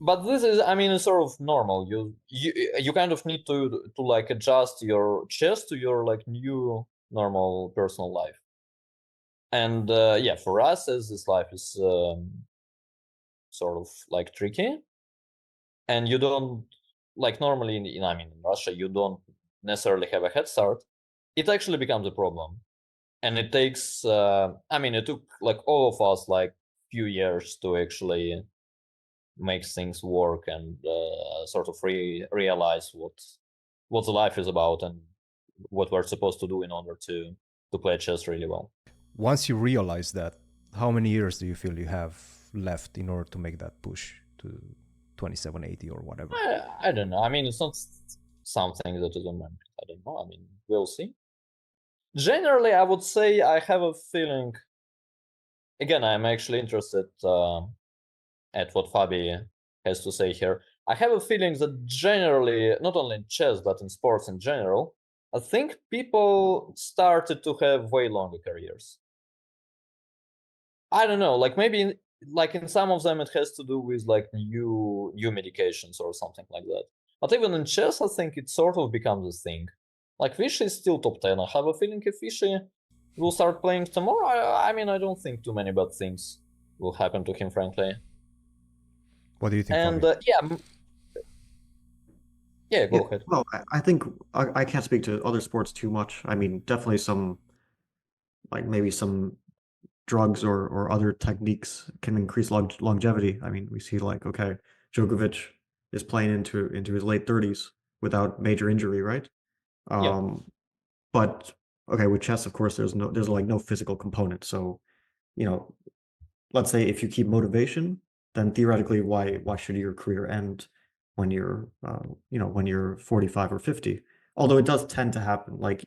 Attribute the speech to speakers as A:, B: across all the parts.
A: but this is, I mean, it's sort of normal. You kind of need to like adjust your chess to your like new normal personal life. And yeah, for us, as this life is sort of like tricky, and you don't like normally I mean in Russia you don't necessarily have a head start. It actually becomes a problem, and it takes. I mean, it took like all of us like few years to actually make things work and sort of realize what the life is about and what we're supposed to do in order to play chess really well.
B: Once you realize that, how many years do you feel you have left in order to make that push to 2780 or whatever?
A: I don't know. I mean, it's not something that is on my mind. I don't know. I mean, we'll see. Generally, I would say I have a feeling. Again, I'm actually interested at what Fabi has to say here. I have a feeling that generally, not only in chess but in sports in general, I think people started to have way longer careers. I don't know, like maybe like in some of them it has to do with like new medications or something like that. But even in chess, I think it sort of becomes a thing. Like Vishy is still top 10. I have a feeling if Vishy will start playing tomorrow, I mean, I don't think too many bad things will happen to him, frankly.
B: What do you think,
A: And
B: Fabi?
A: yeah,
C: Yeah,
A: go ahead.
C: well, I think I can't speak to other sports too much. I mean, definitely some like maybe some drugs or other techniques can increase longevity. I mean, we see like okay, Djokovic is playing into his late 30s without major injury, right?
A: Yeah,
C: Um, but okay, with chess, of course, there's like no physical component. So, you know, let's say if you keep motivation, then theoretically, why should your career end when you're when you're 45 or 50? Although it does tend to happen, like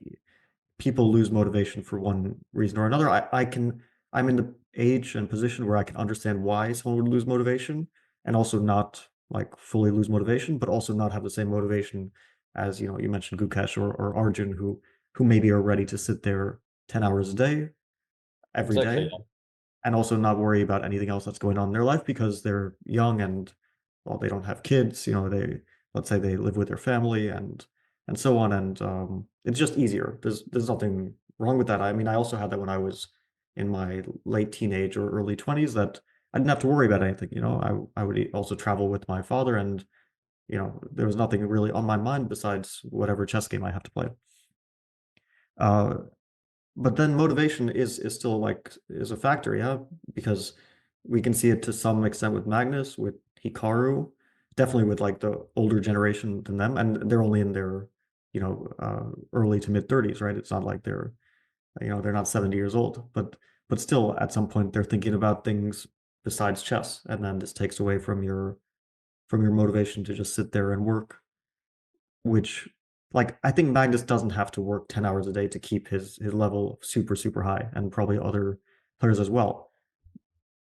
C: people lose motivation for one reason or another. I'm in the age and position where I can understand why someone would lose motivation and also not like fully lose motivation, but also not have the same motivation as you mentioned Gukesh or Arjun who maybe are ready to sit there 10 hours a day every
A: exactly.
C: day and also not worry about anything else that's going on in their life because they're young and well they don't have kids, they let's say they live with their family and so on and it's just easier. There's nothing wrong with that. I mean, I also had that when I was in my late teenage or early 20s that I didn't have to worry about anything. I would also travel with my father and there was nothing really on my mind besides whatever chess game I have to play. uh but then motivation is still like is a factor, yeah, because we can see it to some extent with Magnus, with Hikaru, definitely with like the older generation than them, and they're only in their early to mid 30s, right? It's not like they're not 70 years old, but still at some point they're thinking about things besides chess, and then this takes away from your motivation to just sit there and work, which like I think Magnus doesn't have to work 10 hours a day to keep his level super, super high, and probably other players as well.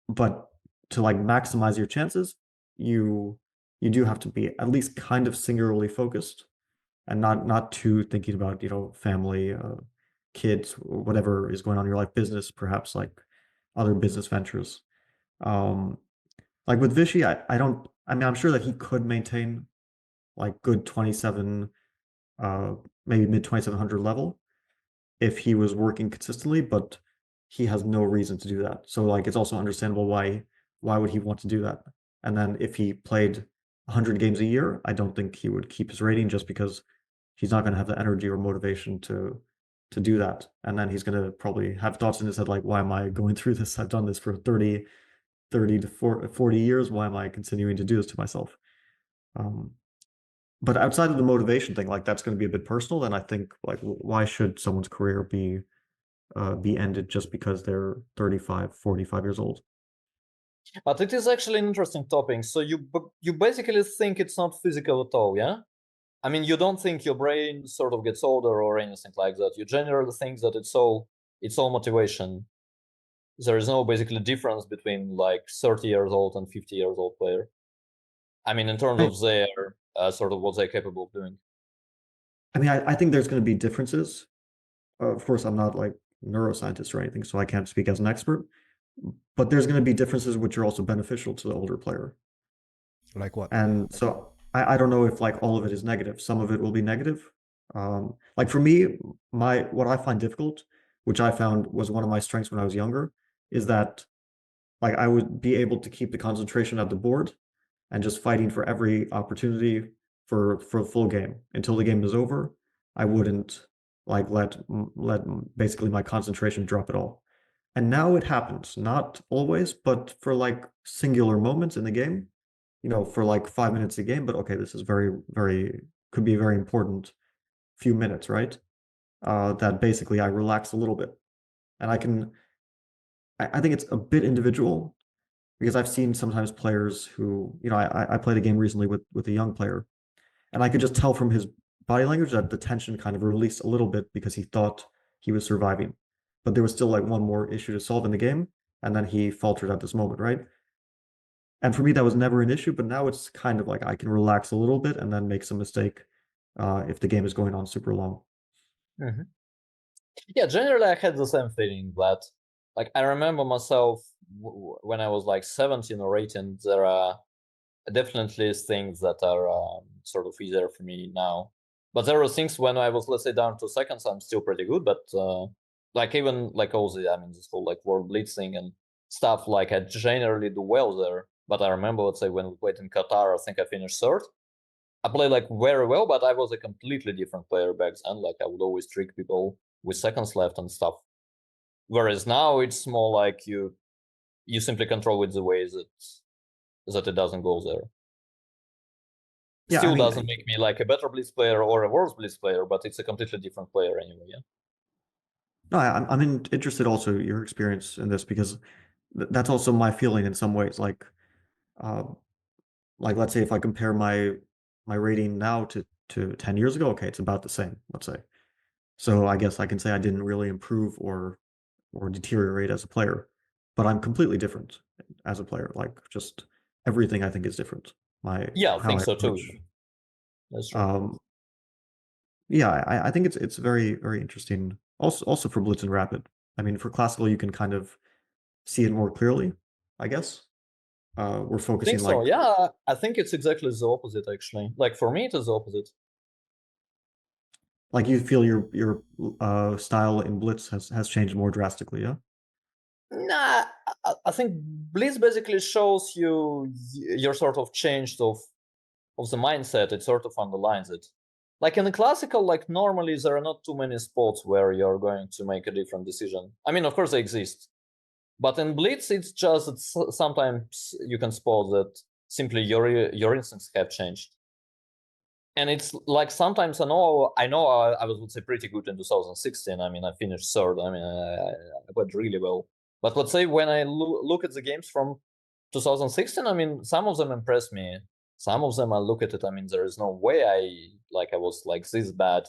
C: But to like maximize your chances, you you do have to be at least kind of singularly focused and not too thinking about, family, kids, or whatever is going on in your life, business, perhaps like other business ventures. Um, like with Vichy, I don't I mean I'm sure that he could maintain like good 27 uh, maybe mid 2700 level if he was working consistently, but he has no reason to do that. So like it's also understandable why would he want to do that? And then if he played 100 games a year, I don't think he would keep his rating just because he's not going to have the energy or motivation to do that. And then he's going to probably have thoughts in his head like, why am I going through this? I've done this for 30 to 40 years. Why am I continuing to do this to myself? Um, but outside of the motivation thing, like that's going to be a bit personal. Then I think like why should someone's career be ended just because they're 35, 45 years old?
A: But it is actually an interesting topic. So you basically think it's not physical at all, yeah? I mean, you don't think your brain sort of gets older or anything like that. You generally think that it's all motivation. There is no basically difference between like 30 years old and 50 years old player. I mean, in terms
C: I,
A: of their sort of what they're capable of doing.
C: I mean, I think there's going to be differences. Of course, I'm not like neuroscientist or anything, so I can't speak as an expert. But there's going to be differences which are also beneficial to the older player.
B: Like what?
C: And so I don't know if like all of it is negative. Some of it will be negative. Like for me, what I find difficult, which I found was one of my strengths when I was younger, is that like I would be able to keep the concentration at the board and just fighting for every opportunity for a full game until the game is over. I wouldn't like let basically my concentration drop at all. And now it happens, not always, but for like singular moments in the game, for like 5 minutes a game, but okay, this is could be a very important few minutes, right? That basically I relax a little bit. And I think it's a bit individual because I've seen sometimes players who, I played a game recently with a young player, and I could just tell from his body language that the tension kind of released a little bit because he thought he was surviving. But there was still like one more issue to solve in the game, and then he faltered at this moment, right? And for me, that was never an issue, but now it's kind of like I can relax a little bit and then make some mistake if the game is going on super long.
A: Mm-hmm. Yeah, generally I had the same feeling, but like I remember myself when I was like 17 or 18, there are definitely things that are sort of easier for me now. But there were things when I was, let's say, down to seconds, I'm still pretty good. But like even like all the, this whole like world blitzing and stuff, like I generally do well there. But I remember, let's say, when we played in Qatar, I think I finished third. I played like very well, but I was a completely different player back then. Like I would always trick people with seconds left and stuff. Whereas now it's more like you simply control it the way that it doesn't go there.
C: Yeah,
A: Still doesn't make me like a better blitz player or a worse blitz player, but it's a completely different player anyway. Yeah.
C: No, I'm interested also your experience in this because that's also my feeling in some ways. Like let's say if I compare my rating now to 10 years ago, okay, it's about the same, let's say. So I guess I can say I didn't really improve or deteriorate as a player, but I'm completely different as a player. Like just everything I think is different.
A: Yeah, I
C: How
A: think
C: I
A: so too.
C: approach.
A: That's true.
C: Yeah, I think it's very, very interesting. Also for Blitz and Rapid. I mean, for classical, you can kind of see it more clearly, I guess. We're
A: I
C: focusing
A: think so.
C: like
A: Yeah, I think it's exactly the opposite actually. Like for me, it is the opposite.
C: you feel your style in Blitz has changed more drastically, yeah?
A: Nah, I think Blitz basically shows you your sort of change of the mindset. It sort of underlines it. Like in the classical, like normally there are not too many spots where you're going to make a different decision. I mean, of course they exist, but in Blitz, it's just that sometimes you can spot that simply your instincts have changed. And it's like sometimes I know I was, would say, pretty good in 2016. I mean, I finished third. I mean, I played really well. But let's say when I look at the games from 2016, I mean, some of them impress me. Some of them I look at it, I mean, there is no way I was like this bad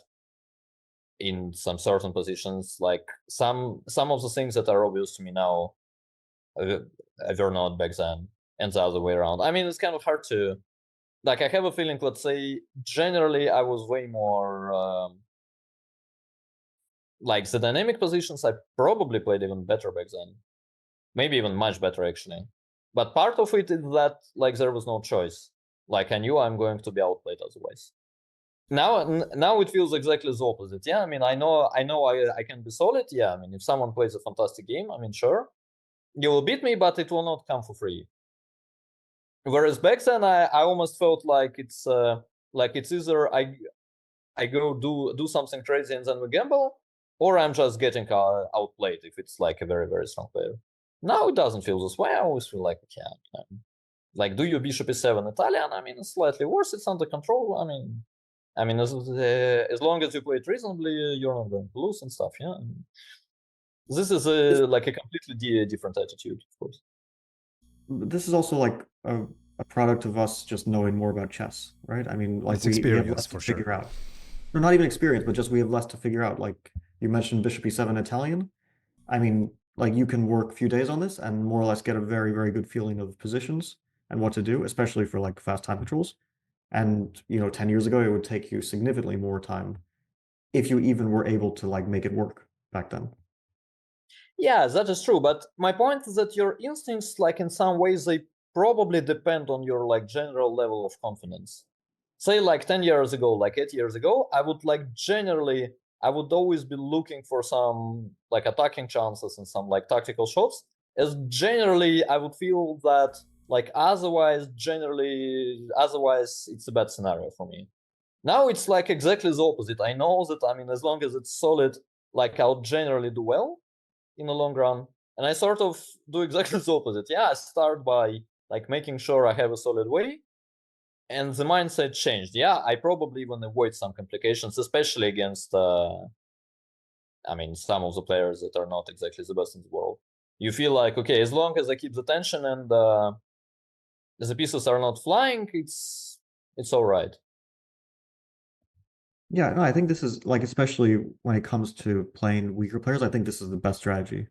A: in some certain positions. Like some of the things that are obvious to me now were not back then, and the other way around. I mean, it's kind of hard to like. I have a feeling, let's say, generally, I was way more like the dynamic positions. I probably played even better back then, maybe even much better actually. But part of it is that like there was no choice. Like I knew I'm going to be outplayed otherwise. Now it feels exactly the opposite. Yeah, I mean, I know I can be solid. Yeah, I mean, if someone plays a fantastic game, I mean, sure, you will beat me, but it will not come for free. Whereas back then, I almost felt like it's either I go do something crazy and then we gamble, or I'm just getting outplayed if it's like a very, very strong player. Now it doesn't feel this way. I always feel like, yeah, like do your bishop e7 Italian. I mean, it's slightly worse. It's under control. I mean, as long as you play it reasonably, you're not going to lose and stuff. Yeah, this is like a completely different attitude, of course.
C: This is also like a product of us just knowing more about chess, right? I mean, like
B: It's
C: we have less
B: experience
C: to
B: for
C: figure
B: sure.
C: out. No, not even experience, but just we have less to figure out. Like you mentioned bishop e7 Italian. I mean, like you can work a few days on this and more or less get a very, very good feeling of positions and what to do, especially for like fast time controls. And 10 years ago, it would take you significantly more time if you even were able to like make it work back then.
A: Yeah, that is true. But my point is that your instincts, like in some ways, they probably depend on your like general level of confidence. Say like 10 years ago, like 8 years ago, I would like generally, I would always be looking for some like attacking chances and some like tactical shots, as generally I would feel that like otherwise it's a bad scenario for me. Now it's like exactly the opposite. I know that, I mean, as long as it's solid, like I'll generally do well in the long run. And I sort of do exactly the opposite. Yeah, I start by like making sure I have a solid way, and the mindset changed. Yeah, I probably even avoid some complications, especially against I mean, some of the players that are not exactly the best in the world. You feel like, okay, as long as I keep the tension and the pieces are not flying, it's all right.
C: Yeah, no, I think this is like, especially when it comes to playing weaker players, I think this is the best strategy.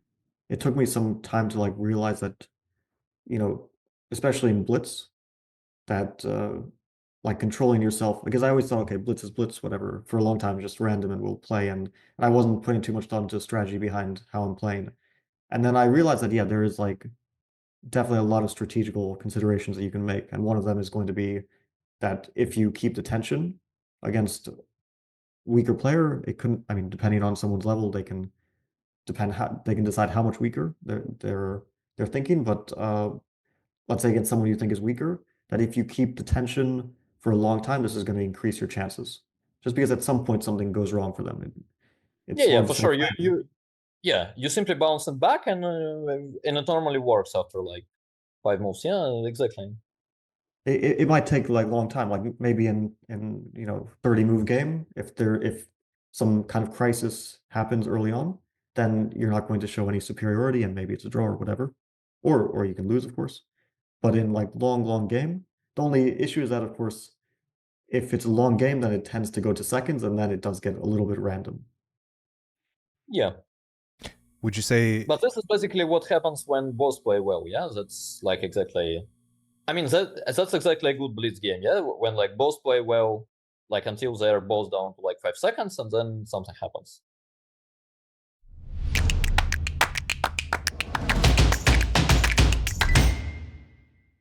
C: It took me some time to like realize that, you know, especially in Blitz, that like controlling yourself, because I always thought, okay, Blitz is Blitz, whatever, for a long time, just random and we'll play, and I wasn't putting too much thought into strategy behind how I'm playing. And then I realized that, yeah, there is like definitely a lot of strategical considerations that you can make, and one of them is going to be that if you keep the tension against weaker player, it couldn't, I mean, depending on someone's level, they can decide how much weaker they're thinking. But let's say against someone you think is weaker, that if you keep the tension for a long time, this is going to increase your chances. Just because at some point something goes wrong for them. It
A: Yeah,
C: slows
A: for sure. You simply bounce it back, and it normally works after like 5 moves. Yeah, exactly.
C: It might take like a long time, like maybe in 30 move game, if some kind of crisis happens early on, then you're not going to show any superiority and maybe it's a draw or whatever. Or you can lose, of course. But in like long game, the only issue is that, of course, if it's a long game, then it tends to go to seconds, and then it does get a little bit random.
A: Yeah.
B: Would you say?
A: But this is basically what happens when both play well. Yeah, that's like exactly. I mean, that's exactly a good blitz game. Yeah, when like both play well, like until they're both down to like 5 seconds, and then something happens.